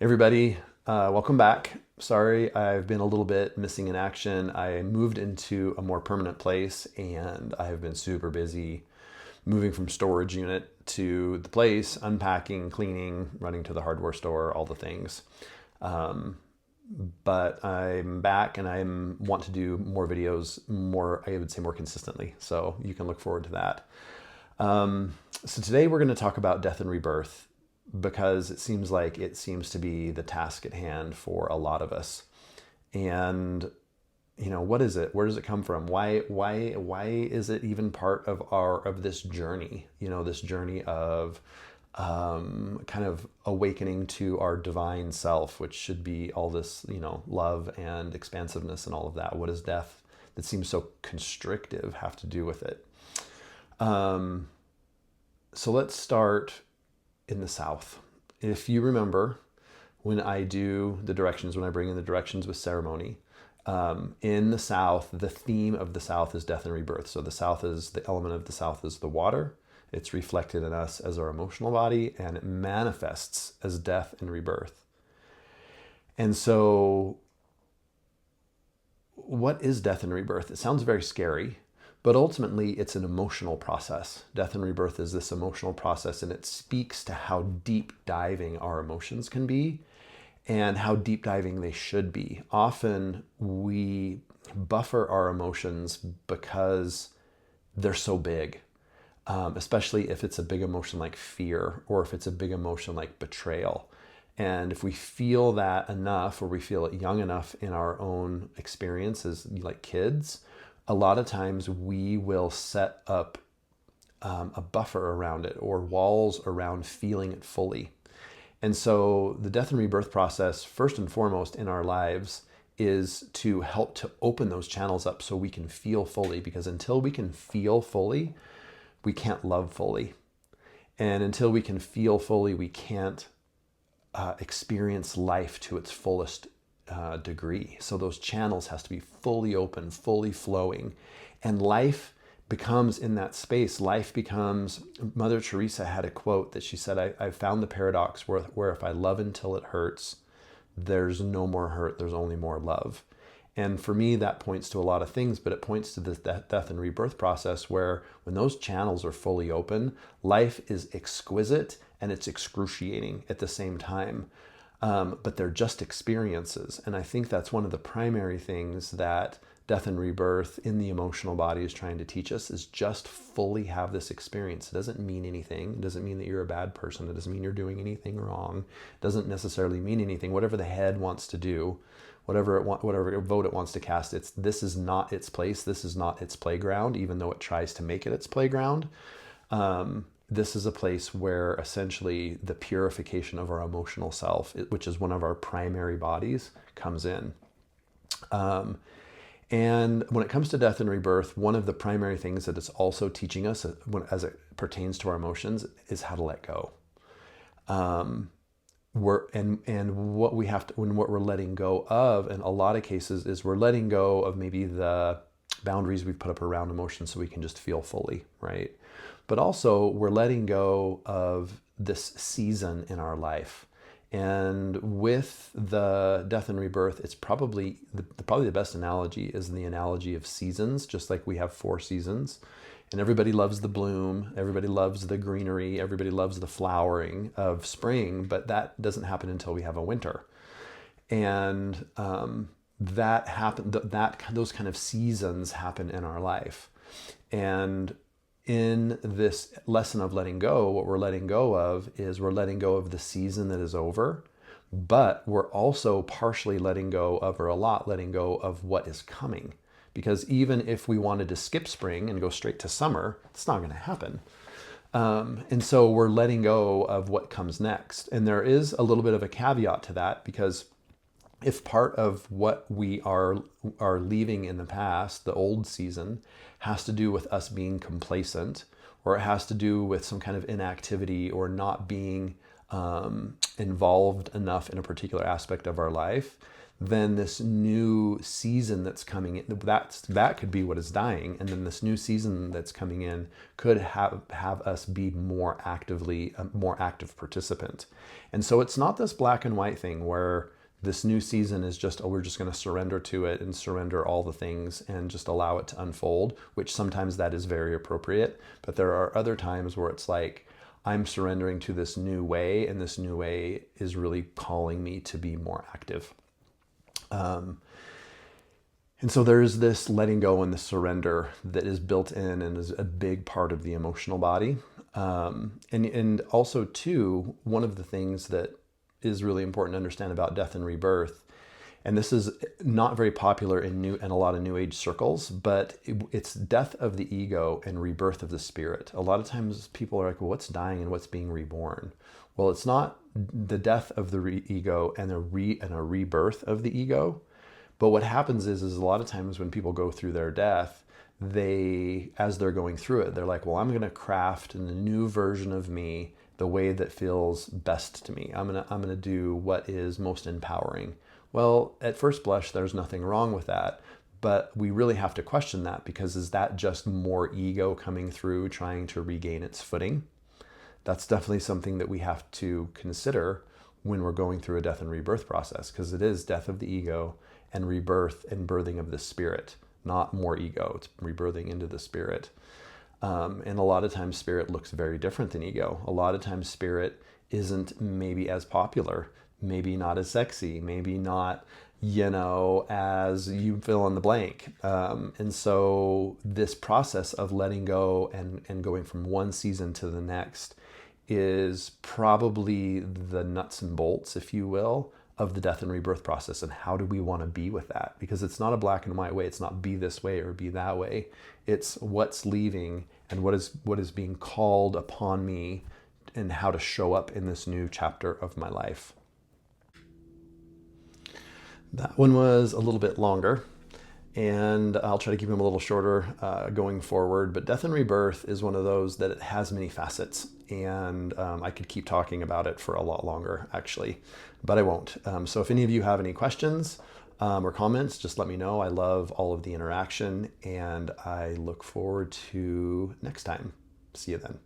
Everybody, welcome back. Sorry, I've been a little bit missing in action. I moved into a more permanent place and I have been super busy moving from storage unit to the place, unpacking, cleaning, running to the hardware store, all the things. Um, but I'm back and I want to do more videos, I would say more consistently. So you can look forward to that. So today we're going to talk about death and rebirth because it seems to be the task at hand for a lot of us. And what is it? Where does it come from? Why is it even part of this journey? This journey of kind of awakening to our divine self, which should be all this, love and expansiveness and all of that. What does death that seems so constrictive have to do with it? So let's start in the South. If you remember, when I bring in the directions with ceremony, in the South, the theme of the South is death and rebirth. So the element of the South is the water. It's reflected in us as our emotional body, and it manifests as death and rebirth. And so what is death and rebirth? It sounds very scary, but ultimately it's an emotional process. Death and rebirth is this emotional process, and it speaks to how deep diving our emotions can be and how deep diving they should be. Often we buffer our emotions because they're so big, especially if it's a big emotion like fear or if it's a big emotion like betrayal. And if we feel that enough, or we feel it young enough in our own experiences like kids, a lot of times we will set up a buffer around it or walls around feeling it fully. And so the death and rebirth process, first and foremost in our lives, is to help to open those channels up so we can feel fully, because until we can feel fully, we can't love fully. And until we can feel fully, we can't experience life to its fullest degree. So those channels has to be fully open, fully flowing. And life becomes, in that space, Mother Teresa had a quote that she said, I found the paradox where if I love until it hurts, there's no more hurt, there's only more love. And for me, that points to a lot of things, but it points to this death and rebirth process where when those channels are fully open, life is exquisite and it's excruciating at the same time. But they're just experiences. And I think that's one of the primary things that death and rebirth in the emotional body is trying to teach us, is just fully have this experience. It doesn't mean anything. It doesn't mean that you're a bad person. It doesn't mean you're doing anything wrong. It doesn't necessarily mean anything. Whatever the head wants to do, whatever vote it wants to cast, this is not its place. This is not its playground, even though it tries to make it its playground. This is a place where essentially the purification of our emotional self, which is one of our primary bodies, comes in. And when it comes to death and rebirth, one of the primary things that it's also teaching us as it pertains to our emotions is how to let go. What we're letting go of in a lot of cases is we're letting go of maybe the boundaries we've put up around emotions so we can just feel fully, right? But also we're letting go of this season in our life. And with the death and rebirth, it's probably the best analogy is the analogy of seasons, just like we have 4 seasons. And everybody loves the bloom, everybody loves the greenery, everybody loves the flowering of spring, but that doesn't happen until we have a winter. And those kind of seasons happen in our life. And in this lesson of letting go, what we're letting go of is we're letting go of the season that is over, but we're also partially letting go of, or a lot letting go of, what is coming. Because even if we wanted to skip spring and go straight to summer, it's not going to happen. And so we're letting go of what comes next. And there is a little bit of a caveat to that, because if part of what we are leaving in the past, the old season, has to do with us being complacent, or it has to do with some kind of inactivity or not being involved enough in a particular aspect of our life, then this new season that's coming in, that could be what is dying. And then this new season that's coming in could have us be more actively, a more active participant. And so it's not this black and white thing where this new season is just, oh, we're just going to surrender to it and surrender all the things and just allow it to unfold, which sometimes that is very appropriate. But there are other times where it's like, I'm surrendering to this new way, and this new way is really calling me to be more active. And so there's this letting go and the surrender that is built in and is a big part of the emotional body. And also too, one of the things that is really important to understand about death and rebirth, and this is not very popular in a lot of New Age circles, but it's death of the ego and rebirth of the spirit. A lot of times people are like, well, what's dying and what's being reborn? Well, it's not the death of the ego and a rebirth of the ego. But what happens is a lot of times when people go through their death, as they're going through it, they're like, well, I'm going to craft a new version of me the way that feels best to me. I'm going to do what is most empowering. Well, at first blush, there's nothing wrong with that. But we really have to question that, because is that just more ego coming through trying to regain its footing? That's definitely something that we have to consider when we're going through a death and rebirth process, because it is death of the ego and rebirth and birthing of the spirit, not more ego. It's rebirthing into the spirit. And a lot of times spirit looks very different than ego. A lot of times spirit isn't maybe as popular, maybe not as sexy, maybe not, as you fill in the blank. And so this process of letting go and going from one season to the next is probably the nuts and bolts, if you will, of the death and rebirth process. And how do we want to be with that? Because it's not a black and white way. It's not be this way or be that way. It's what's leaving and what is being called upon me, and how to show up in this new chapter of my life. That one was a little bit longer, and I'll try to keep them a little shorter going forward. But death and rebirth is one of those that it has many facets, and I could keep talking about it for a lot longer, actually, but I won't. So if any of you have any questions or comments, just let me know. I love all of the interaction, and I look forward to next time. See you then.